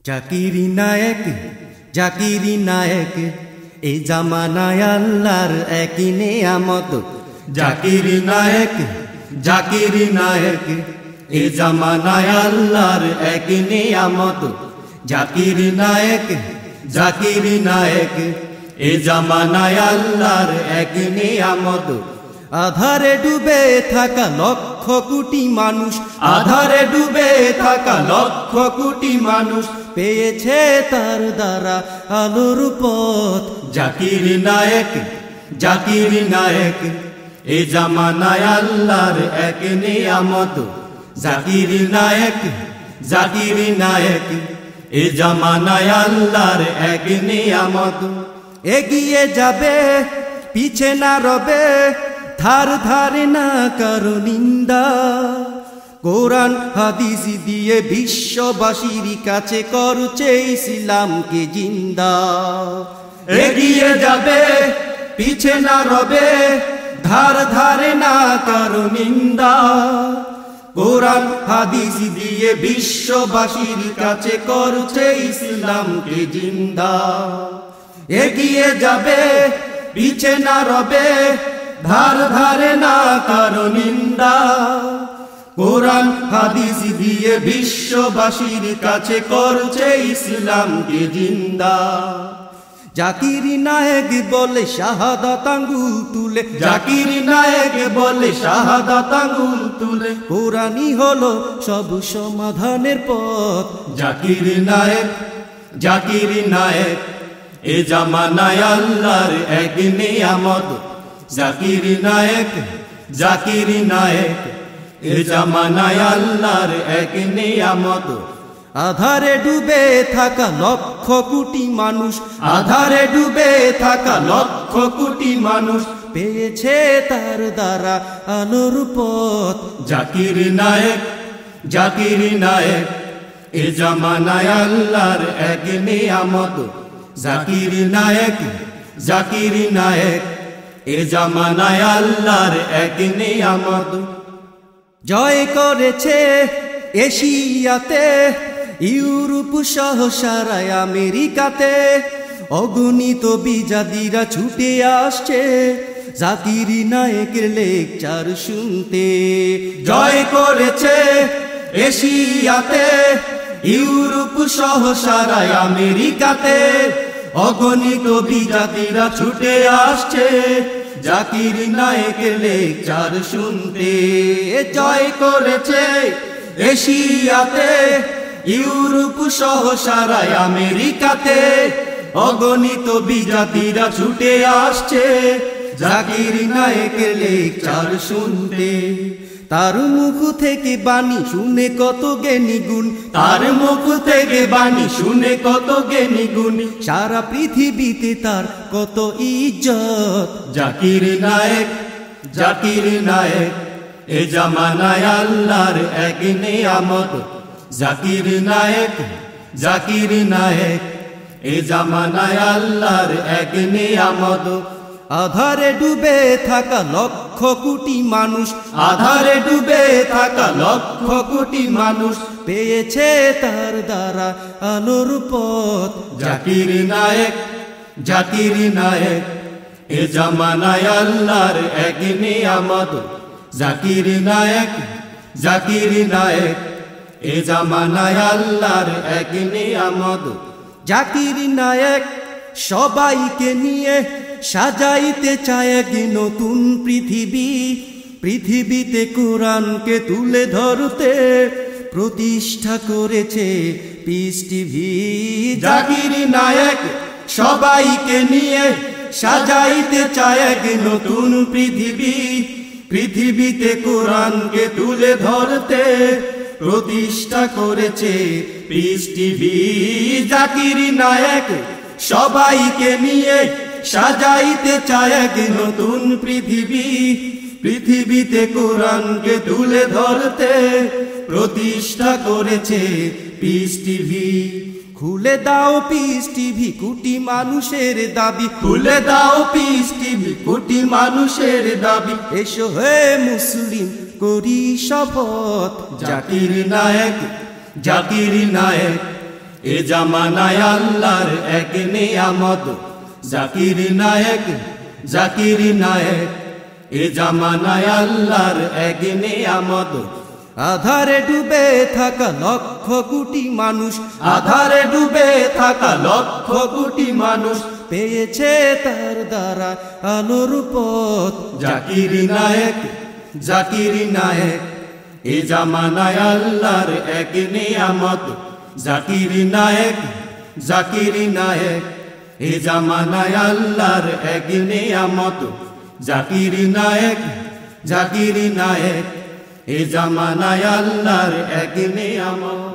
জাকিরি নায়েক, জাকিরি নায়েক, এই জামানায় আল্লাহর একই নেয়ামত। জাকিরি নায়েক, জাকিরি নায়েক, এই জামানায় আল্লাহর একই নেয়ামত। জাকিরি নায়েক, জাকিরি নায়েক, এই জামানায় আল্লাহর একই নেয়ামত। আধারে ডুবে থাকা লক্ষ কোটি মানুষ, আধারে ডুবে থাকা লক্ষ কোটি মানুষ পেয়েছে তার দ্বারা আলোর পথ। জাকিরি নায়েক, জাকিরি নায়েক, এই জামানায় আল্লাহর এক নিয়ামত। জাকিরি নায়েক, জাকিরি নায়েক, এই জামানায় আল্লাহর এক নিয়ামত। এগিয়ে যাবে পিছে না রবে, ধার ধারে না কারো নিন্দা। কোরআন হাদিস দিয়ে বিশ্ববাসীর কাছে করছে ইসলামকে জিন্দা। এগিয়ে যাবে পিছে না রবে, ধার ধারে না কারো নিন্দা। কোরআন হাদিস দিয়ে বিশ্ববাসীর কাছে করছে ইসলামকে জিন্দা। এগিয়ে যাবে পিছে না রবে, ধার ধারে না কারো নিন্দা। কোরআন হাদিস দিয়ে বিশ্ববাসীর কাছে করছে ইসলামকে জিন্দা। জাকিরি নায়েক বলে শাহাদাত আঙ্গুল তুলে, জাকিরি নায়েক বলে শাহাদাত আঙ্গুল তুলে, কোরআনই হলো সব সমাধানের পথ। জাকিরি নায়েক, জাকিরি নায়েক, এ জামানায় আল্লাহর এক নিয়ামত। জাকিরি নায়েক, জাকিরি নায়েক, এ জামানায় আল্লাহর এক নিয়ামত। আধারে ডুবে থাকা লক্ষ কোটি মানুষ, আধারে ডুবে থাকা লক্ষ কোটি মানুষ পেয়েছে তার দ্বারা আলোর পথ। জাকিরি নায়েক, জাকিরি নায়েক, এ জামানায় আল্লাহর এক নিয়ামত। জাকিরি নায়েক, জাকিরি নায়েক, এ জামানায় আল্লাহর এক নিয়ামত। জয় করেছে এশিয়াতে, ইউরোপ সহ সারা আমেরিকাতে, অগণিত বিজাতিরা ছুটে আসছে জাকিরি নায়েকের লেকচার শুনতে। জয় করেছে এশিয়াতে, ইউরোপ সহ সারা আমেরিকাতে, অগণিত বিজাতিরা ছুটে আসছে জাকিরি নায়েকের লেকচার শুনতে। জয় করেছে এশিয়াতে, ইউরোপ সহ সারা আমেরিকাতে, অগণিত বিজাতিরা ছুটে আসছে জাকিরি নায়েকের লেকচার শুনতে। তার মুখ থেকে বাণী শুনে কত জ্ঞানী গুণ, তার মুখ থেকে বাণী শুনে কত জ্ঞানী গুণ, সারা পৃথিবীতে তার কত ইজ্জত। জাকিরি নায়েক, জাকিরি নায়েক, এ জামানায় আল্লাহর এক নিয়ামত। জাকিরি নায়েক, জাকিরি নায়েক, এ জামানায় আল্লাহর এক নিয়ামত। আধারে ডুবে থাকা লক্ষ কোটি মানুষ, আধারে ডুবে থাকা লক্ষ কোটি মানুষ পেয়েছে তার দ্বারা আলোর পথ। জাকিরি নায়েক, জাকিরি নায়েক, এ জামানায় আল্লাহর এক নিয়ামত। জাকিরি নায়েক, জাকিরি নায়েক, এ জামানায় আল্লাহর এক নিয়ামত। জাকিরি নায়েক সবাইকে নিয়ে সাজাইতে চায় এক নতুন পৃথিবী। পৃথিবীতে কোরআনকে তুলে ধরতে প্রতিষ্ঠা করেছে পিস টিভি। জাকিরি নায়েক সবাইকে নিয়ে সাজাইতে চায় এক নতুন পৃথিবী। পৃথিবীতে কোরআনকে তুলে ধরতে প্রতিষ্ঠা করেছে পিস টিভি। জাকিরি নায়েক সবাইকে নিয়ে সাজাইতে চায় এক নতুন পৃথিবী। পৃথিবীতে কোরআনকে তুলে ধরতে প্রতিষ্ঠা করেছে পিস টিভি। খুলে দাও পিস টিভি, কোটি মানুষের দাবি, খুলে দাও পিস টিভি, কোটি মানুষের দাবি। এসো হে মুসলিম করি শপথ। জাকিরি নায়েক, জাকিরি নায়েক, এ জামানায় আল্লাহর এক নিয়ামত জাকির নায়েক জাকির নায়েক এ জামানায় আল্লাহর এক নিয়ামত আধারে ডুবে থাকা লক্ষ কোটি মানুষ আধারে ডুবে থাকা লক্ষ কোটি মানুষ পেয়েছে তার দ্বারা আলোর পথ জাকির নায়েক জাকির নায়েক এ জামানায় আল্লাহর এক নিয়ামত জাকির নায়েক জাকির নায়েক এ জামানায় আল্লাহর এক নিয়ামত জাকির নায়েক জাকির নায়েক এ জামানায় আল্লাহর এক নিয়ামত।